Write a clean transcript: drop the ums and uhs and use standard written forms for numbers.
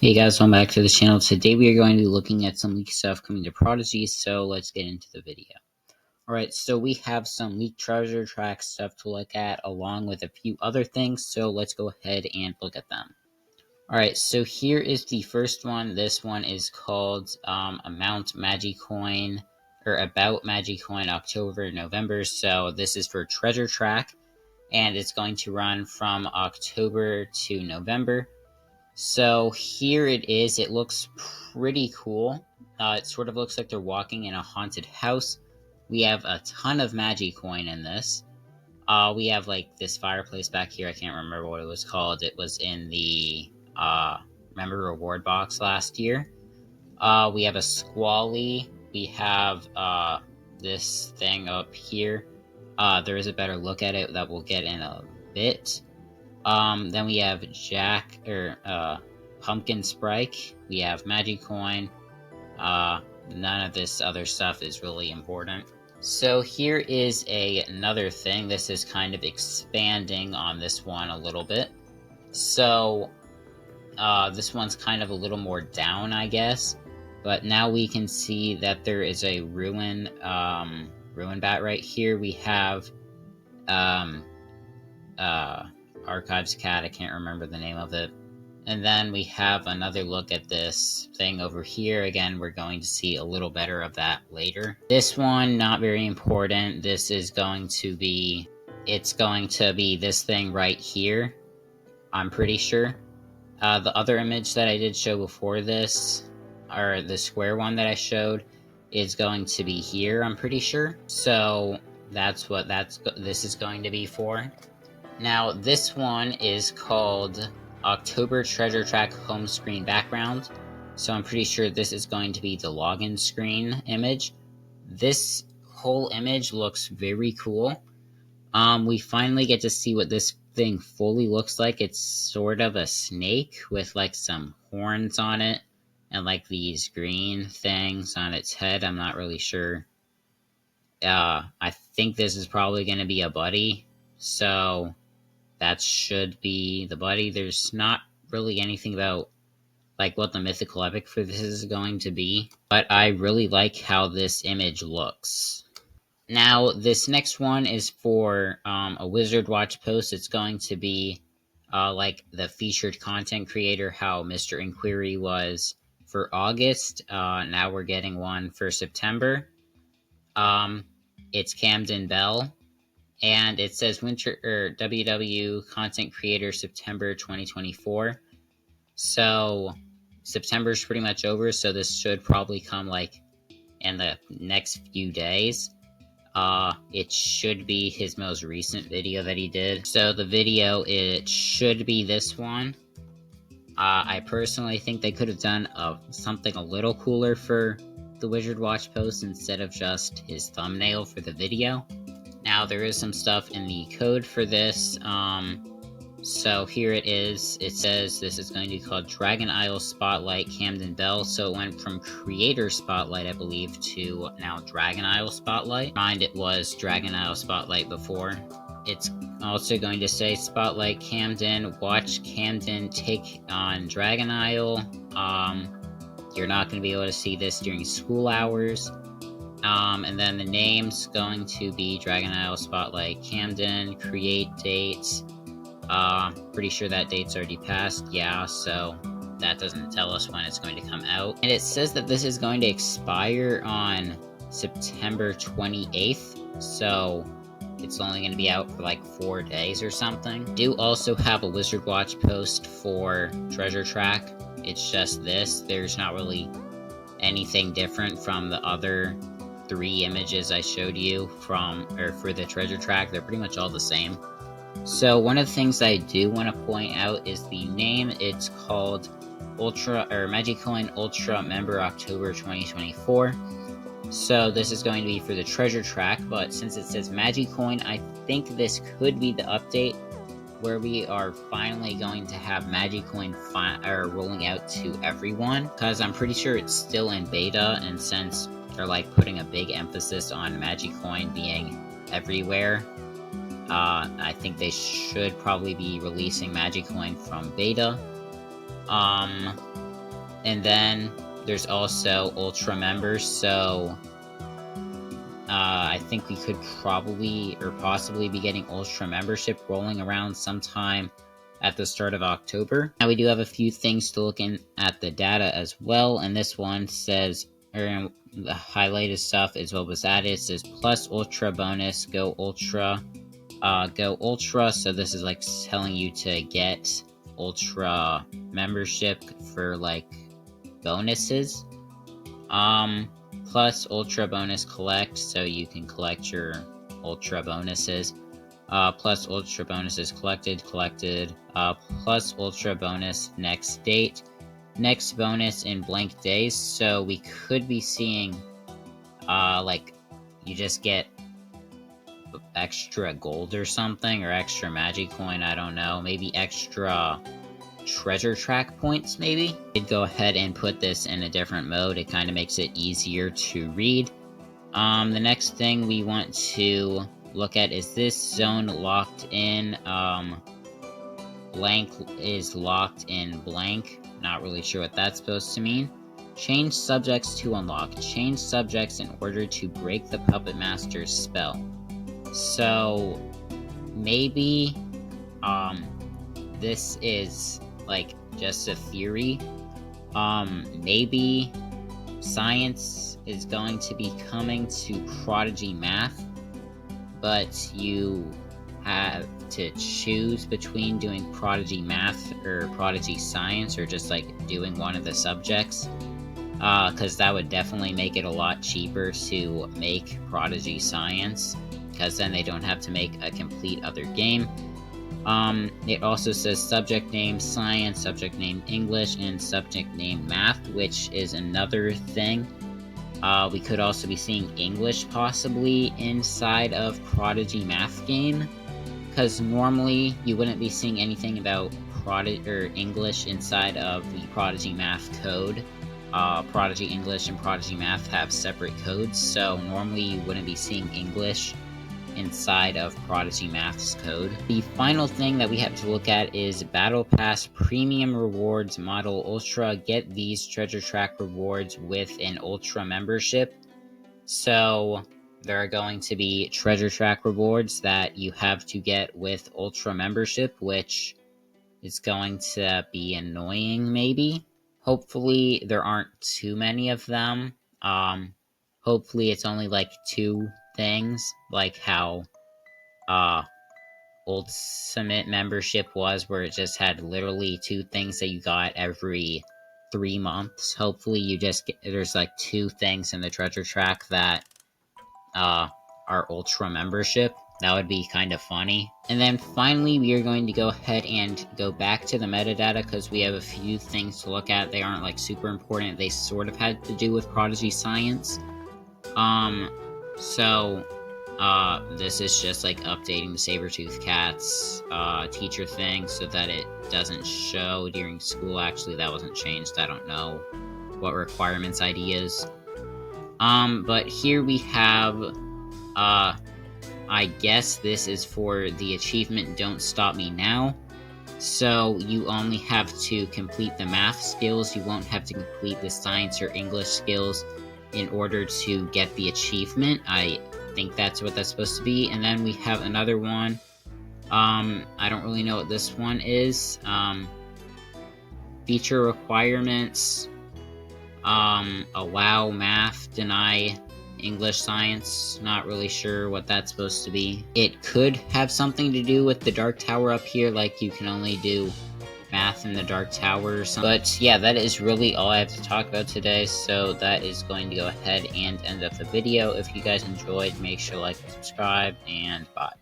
Hey guys, welcome back to the channel. Today we are going to be looking at some leaked stuff coming to Prodigy, so let's get into the video. Alright, so we have some leaked treasure track stuff to look at along with a few other things, so let's go ahead and look at them. Alright, so here is the first one. This one is called About Magicoin October, November, so this is for treasure track, and it's going to run from October to November. So here it is. It looks pretty cool. It sort of looks like they're walking in a haunted house. We have a ton of Magicoin in this. We have like this fireplace back here. I can't remember what it was called. It was in the member reward box last year. We have a Squally. We have this thing up here. There is a better look at it that we'll get in a bit. Then we have Pumpkin Sprite. We have Magicoin. None of this other stuff is really important. So here is another thing. This is kind of expanding on this one a little bit. So, this one's kind of a little more down, I guess. But now we can see that there is a ruin bat right here. We have, Archives Cat, I can't remember the name of it. And then we have another look at this thing over here. Again, we're going to see a little better of that later. This one, not very important. This is going to be, it's going to be this thing right here, I'm pretty sure. The other image that I did show before this, or the square one that I showed, is going to be here, I'm pretty sure. So that's what this is going to be for. Now, this one is called October Treasure Track Home Screen Background, so I'm pretty sure this is going to be the login screen image. This whole image looks very cool. We finally get to see what this thing fully looks like. It's sort of a snake with like some horns on it, and like these green things on its head. I'm not really sure. I think this is probably going to be a buddy, so that should be the buddy. There's not really anything about like what the mythical epic for this is going to be, but I really like how this image looks. Now, this next one is for a Wizard Watch post. It's going to be like the featured content creator, how Mr. Inquiry was for August. Now we're getting one for September. It's Camden Bell. And it says WW Content Creator September 2024. So September's pretty much over, so this should probably come like in the next few days. It should be his most recent video that he did. So the video, it should be this one. I personally think they could have done something a little cooler for the Wizard Watch post instead of just his thumbnail for the video. Now, there is some stuff in the code for this, so here it is. It says this is going to be called Dragon Isle Spotlight Camden Bell, so it went from Creator Spotlight, I believe, to now Dragon Isle Spotlight. Mind, it was Dragon Isle Spotlight before. It's also going to say Spotlight Camden, watch Camden take on Dragon Isle. You're not going to be able to see this during school hours. And then the name's going to be Dragon Isle Spotlight Camden, create dates. Pretty sure that date's already passed, yeah, so that doesn't tell us when it's going to come out. And it says that this is going to expire on September 28th, so it's only going to be out for like 4 days or something. Do also have a Wizard Watch post for Treasure Track. It's just this. There's not really anything different from the other 3 images I showed you for the treasure track. They're pretty much all the same. So one of the things I do want to point out is the name. It's called Magicoin Ultra Member October 2024. So this is going to be for the treasure track, but since it says Magicoin, I think this could be the update where we are finally going to have Magicoin rolling out to everyone, because I'm pretty sure it's still in beta, and since they're like putting a big emphasis on Magicoin being everywhere, I think they should probably be releasing Magicoin from beta. And then there's also Ultra members, so I think we could probably or possibly be getting Ultra membership rolling around sometime at the start of October. Now we do have a few things to look in at the data as well, and this one says, or the highlighted stuff is what was added. It says plus Ultra bonus, go Ultra, so this is like telling you to get Ultra membership for like bonuses. Plus Ultra bonus collect, so you can collect your Ultra bonuses. Plus Ultra bonuses collected, plus Ultra bonus next date, next bonus in blank days, so we could be seeing, like, you just get extra gold or something, or extra magic coin, I don't know, maybe extra treasure track points, maybe? I'd go ahead and put this in a different mode, it kind of makes it easier to read. The next thing we want to look at is this zone locked in, blank is locked in blank, not really sure what that's supposed to mean. Change subjects to unlock, change subjects in order to break the Puppet Master's spell. So, maybe, this is, like, just a theory. Maybe science is going to be coming to Prodigy Math, but you have to choose between doing Prodigy Math or Prodigy Science, or just, like, doing one of the subjects. Because that would definitely make it a lot cheaper to make Prodigy Science, because then they don't have to make a complete other game. It also says subject name Science, subject name English, and subject name Math, which is another thing. We could also be seeing English possibly inside of Prodigy Math game, because normally you wouldn't be seeing anything about English inside of the Prodigy Math code. Prodigy English and Prodigy Math have separate codes, so normally you wouldn't be seeing English inside of Prodigy Math's code. The final thing that we have to look at is Battle Pass Premium Rewards Model Ultra. Get these treasure track rewards with an Ultra membership. So there are going to be treasure track rewards that you have to get with Ultra membership, which is going to be annoying maybe. Hopefully there aren't too many of them. Hopefully it's only like 2 things, like how Ultimate membership was, where it just had literally 2 things that you got every 3 months. Hopefully you just get, there's like 2 things in the treasure track that are Ultra membership. That would be kind of funny. And then finally, we are going to go ahead and go back to the metadata, because we have a few things to look at. They aren't like super important. They sort of had to do with Prodigy Science. This is just like updating the Sabertooth Cat's teacher thing so that it doesn't show during school. Actually, that wasn't changed. I don't know what requirements ID is. But here we have, I guess this is for the achievement Don't Stop Me Now. So you only have to complete the math skills. You won't have to complete the science or English skills in order to get the achievement. I think that's what that's supposed to be. And then we have another one. I don't really know what this one is. Feature requirements. Allow math, deny English science. Not really sure what that's supposed to be. It could have something to do with the Dark Tower up here, like you can only do math in the Dark Tower or something. But yeah, that is really all I have to talk about today, so that is going to go ahead and end up the video. If you guys enjoyed, make sure to like and subscribe, and bye.